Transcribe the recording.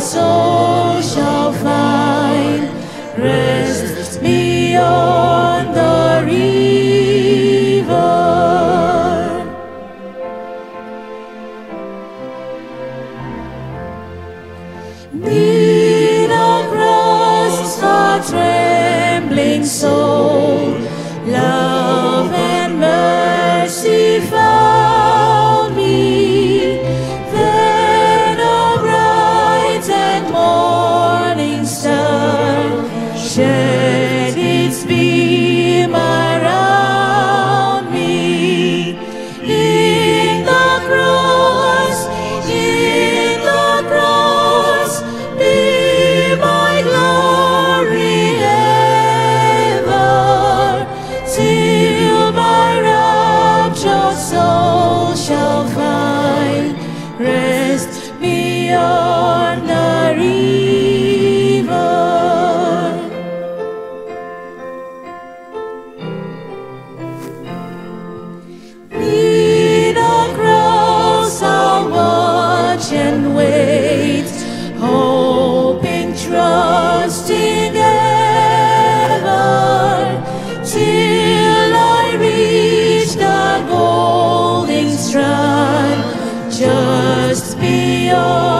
soul shall find rest beyond the river. Need a cross for trembling soul, love and mercy found me. Then a bright and morning star shed its beam around me. In the cross, be my glory ever, till my raptured soul shall find rest beyond the river. Lead across, I'll watch and wait, hoping, trusting ever, till I reach the golden strand just beyond